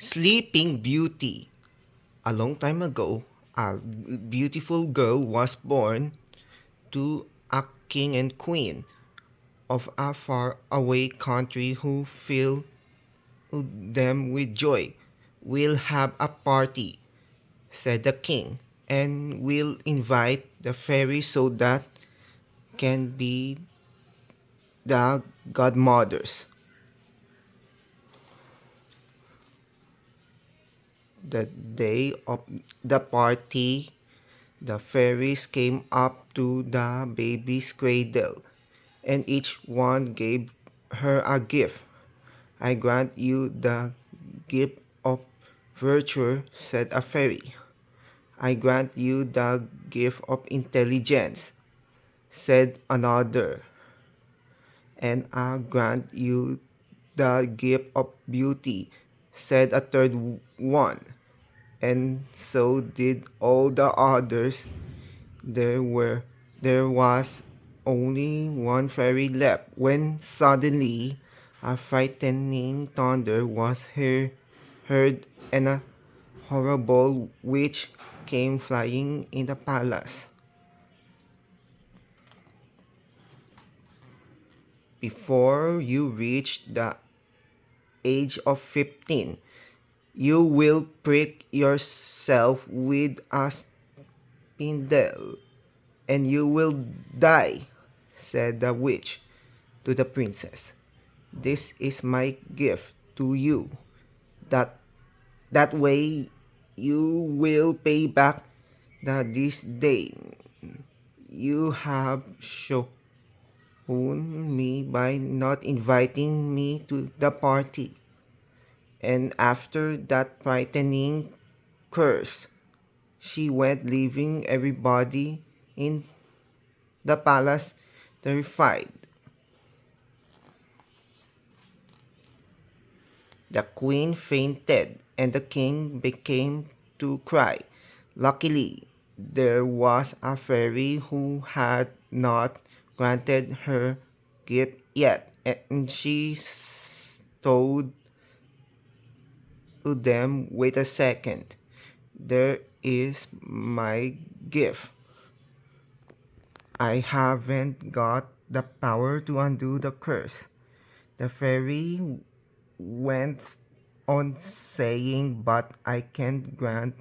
Sleeping Beauty. A long time ago, a beautiful girl was born to a king and queen of a faraway country who filled them with joy. We'll have a party, said the king, and we'll invite the fairies so that can be the godmothers. The day of the party, the fairies came up to the baby's cradle, and each one gave her a gift. I grant you the gift of virtue, said a fairy. I grant you the gift of intelligence, said another. And I grant you the gift of beauty, said a third one. And so did all the others. There was only one fairy left when suddenly a frightening thunder was heard and a horrible witch came flying in the palace. Before you reach the age of 15, you will prick yourself with a spindle and you will die, said the witch to the princess. This is my gift to you. That that way you will pay back the disdain you have shown me by not inviting me to the party. And after that frightening curse, she went leaving everybody in the palace terrified. The queen fainted and the king began to cry. Luckily, there was a fairy who had not granted her gift yet, and she told them, "Wait a second. There is my gift. I haven't got the power to undo the curse." The fairy went on saying, "But I can grant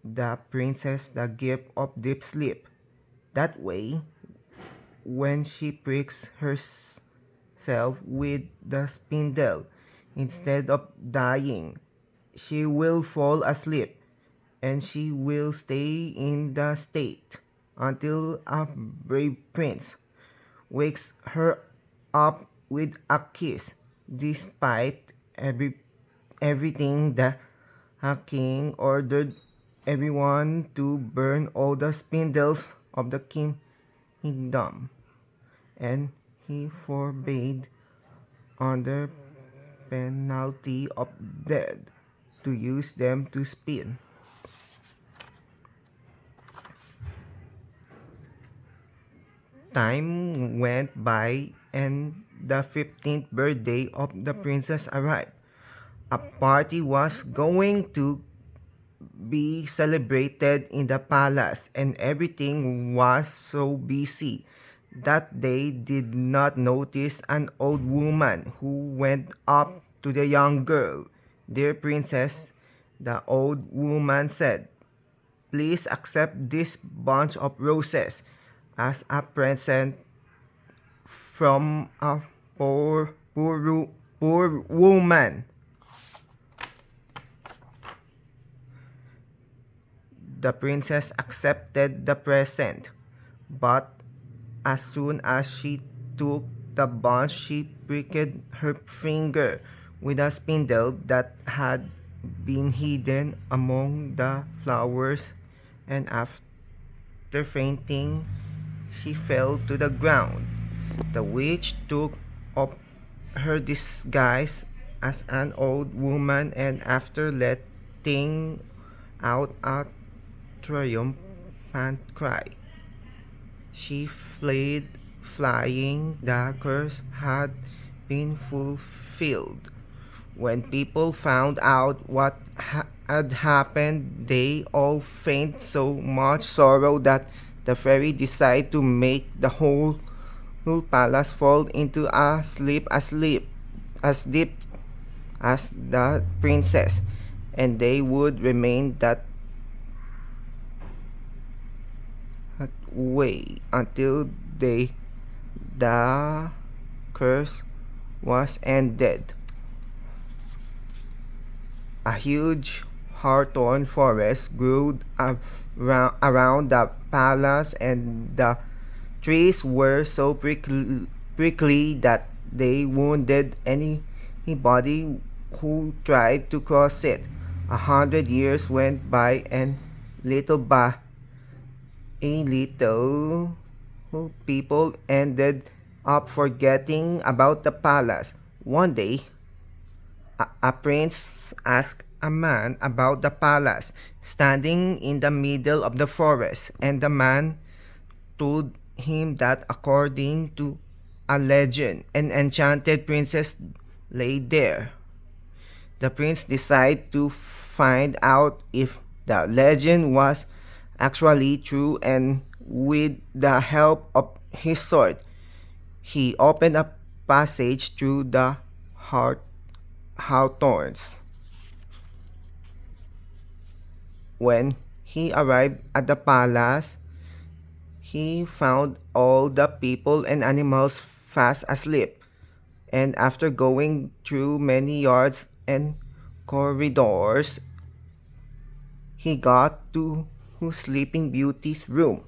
the princess the gift of deep sleep. That way, when she pricks herself with the spindle, instead of dying, she will fall asleep, and she will stay in the state until a brave prince wakes her up with a kiss. Despite everything, the king ordered everyone to burn all the spindles of the kingdom, and he forbade, under penalty of death, to use them to spin. Time went by and the 15th birthday of the princess arrived. A party was going to be celebrated in the palace, and everything was so busy that they did not notice an old woman who went up to the young girl. "Dear princess," the old woman said, "please accept this bunch of roses as a present from a poor woman." The princess accepted the present, but as soon as she took the bunch, she pricked her finger with a spindle that had been hidden among the flowers, and after fainting, she fell to the ground. The witch took off her disguise as an old woman, and after letting out a triumphant cry, she fled, flying. The curse had been fulfilled. When people found out what had happened, they all feigned so much sorrow that the fairy decided to make the whole palace fall into a sleep as deep as the princess, and they would remain that way until the curse was ended. A huge hawthorn forest grew around the palace, and the trees were so prickly that they wounded anybody who tried to cross it. 100 years went by, and little by little people ended up forgetting about the palace. One day, a prince asked a man about the palace standing in the middle of the forest, and the man told him that according to a legend, an enchanted princess lay there. The prince decided to find out if the legend was actually true, and with the help of his sword, he opened a passage through the hawthorns. When he arrived at the palace, he found all the people and animals fast asleep, and after going through many yards and corridors, he got to Sleeping Beauty's room.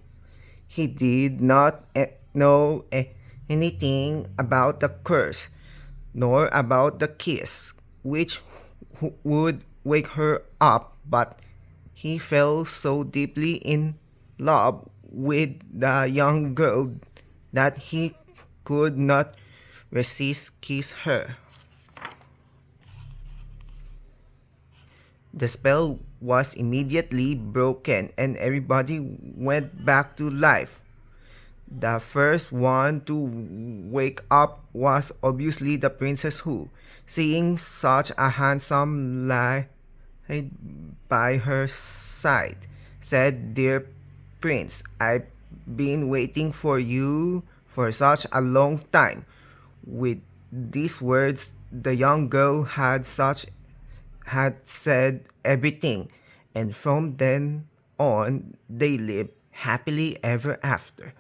He did not know anything about the curse, nor about the kiss, which would wake her up, but he fell so deeply in love with the young girl that he could not resist kiss her. The spell was immediately broken, and everybody went back to life. The first one to wake up was obviously the princess, who, seeing such a handsome lad by her side, said, "Dear prince, I've been waiting for you for such a long time." With these words, the young girl had said everything, and from then on they lived happily ever after.